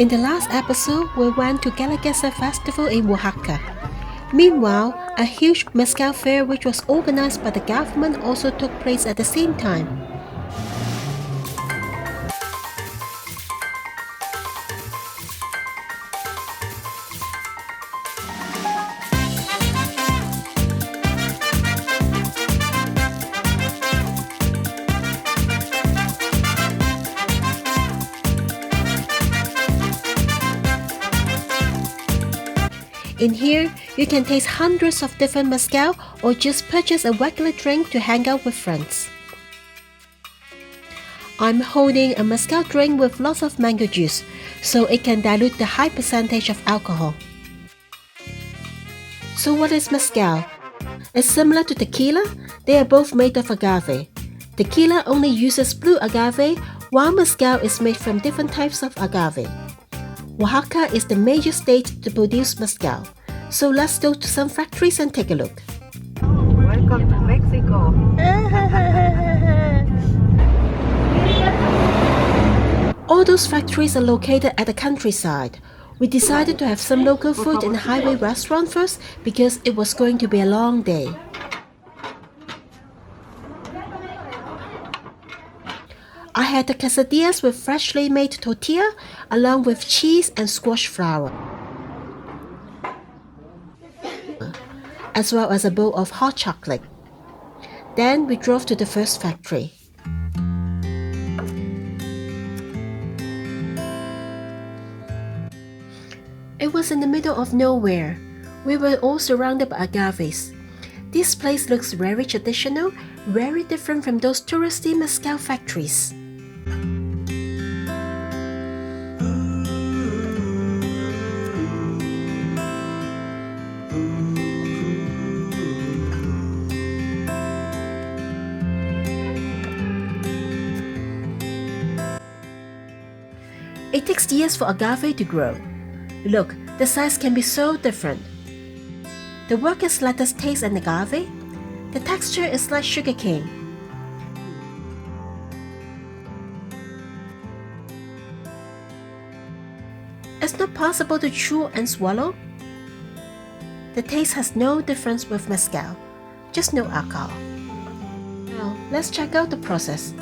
In the last episode, we went to Galagasa Festival in Oaxaca. Meanwhile, a huge Mezcal fair which was organized by the government also took place at the same time. In here, you can taste hundreds of different mezcal or just purchase a regular drink to hang out with friends. I'm holding a mezcal drink with lots of mango juice, so it can dilute the high percentage of alcohol. So what is mezcal? It's similar to tequila. They are both made of agave. Tequila only uses blue agave, while mezcal is made from different types of agave. Oaxaca is the major state to produce mezcal, so let's go to some factories and take a look. Welcome to Mexico. All those factories are located at the countryside. We decided to have some local food in a highway restaurant first because it was going to be a long day. I had the quesadillas with freshly made tortilla along with cheese and squash flour, as well as a bowl of hot chocolate. Then we drove to the first factory. It was in the middle of nowhere. We were all surrounded by agaves. This place looks very traditional, very different from those touristy mezcal factories. It takes years for agave to grow. Look, the size can be so different. The workers let us taste an agave. The texture is like sugarcane. It's not possible to chew and swallow. The taste has no difference with mezcal, just no alcohol. Now, let's check out the process.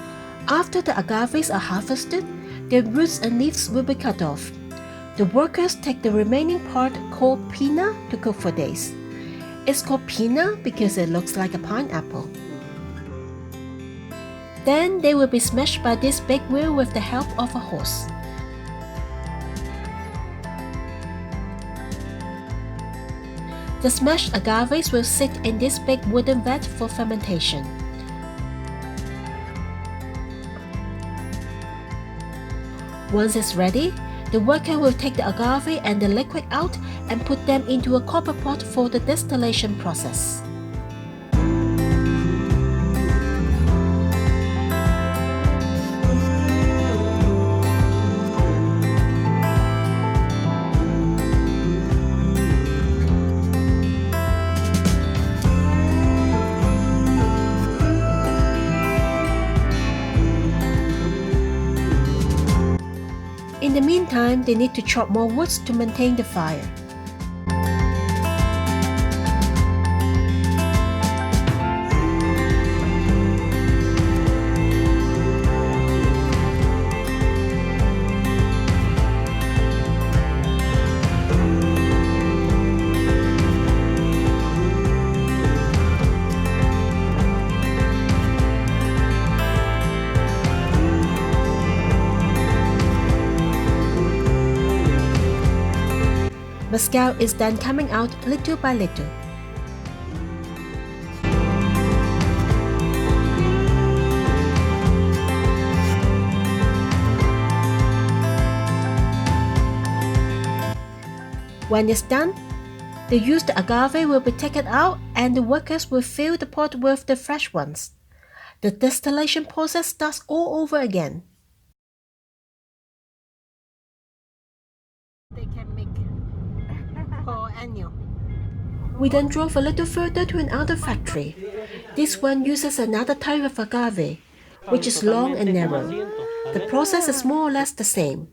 After the agaves are harvested, their roots and leaves will be cut off. The workers take the remaining part called pina to cook for days. It's called pina because it looks like a pineapple. Then they will be smashed by this big wheel with the help of a horse. The smashed agaves will sit in this big wooden vat for fermentation. Once it's ready, the worker will take the agave and the liquid out and put them into a copper pot for the distillation process. In the meantime, they need to chop more woods to maintain the fire. Mezcal is then coming out little by little. When it's done, the used agave will be taken out and the workers will fill the pot with the fresh ones. The distillation process starts all over again. They can make for annual. We then drove a little further to another factory. This one uses another type of agave, which is long and narrow. The process is more or less the same.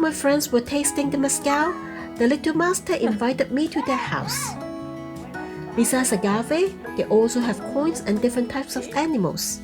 my friends were tasting the mezcal, the little master invited me to their house. Besides agave, they also have coins and different types of animals.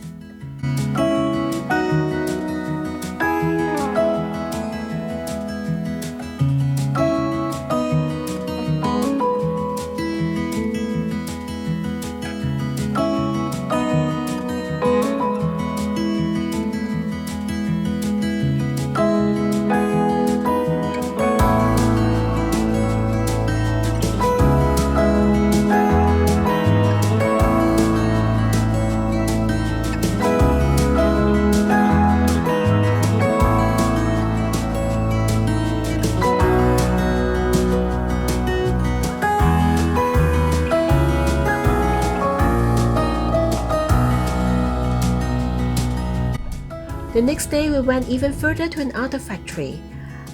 The next day we went even further to another factory.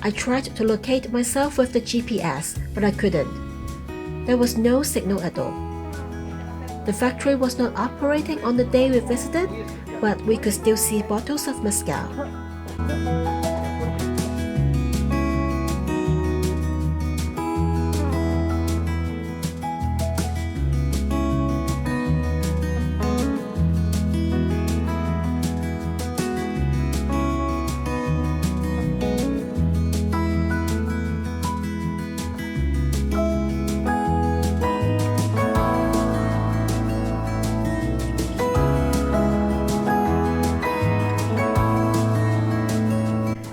I tried to locate myself with the GPS, but I couldn't. There was no signal at all. The factory was not operating on the day we visited, but we could still see bottles of mezcal.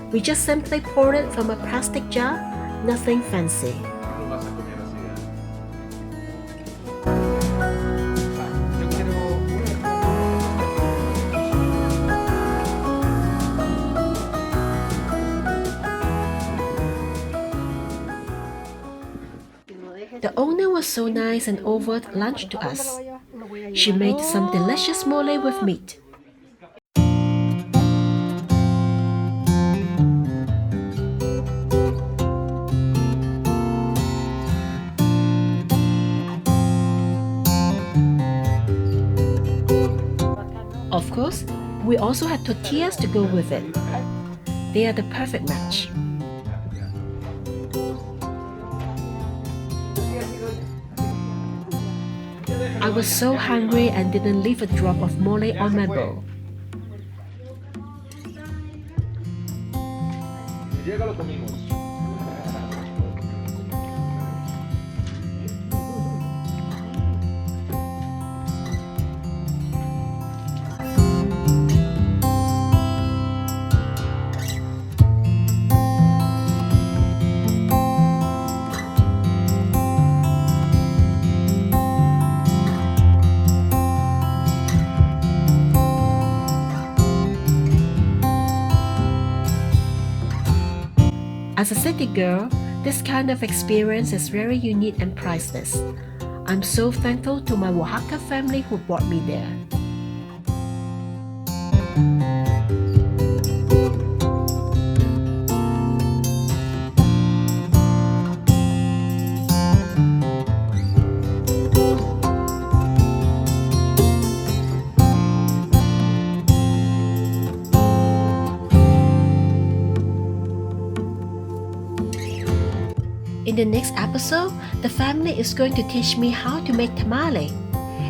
We just simply poured it from a plastic jar, nothing fancy. The owner was so nice and offered lunch to us. She made some delicious mole with meat. Of course, we also had tortillas to go with it. They are the perfect match. I was so hungry and didn't leave a drop of mole on my bowl. As a city girl, this kind of experience is very unique and priceless. I'm so thankful to my Oaxaca family who brought me there. In the next episode, the family is going to teach me how to make tamale,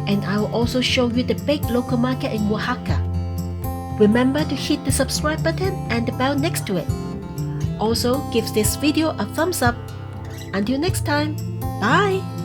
and I will also show you the big local market in Oaxaca. Remember to hit the subscribe button and the bell next to it. Also, give this video a thumbs up. Until next time, bye!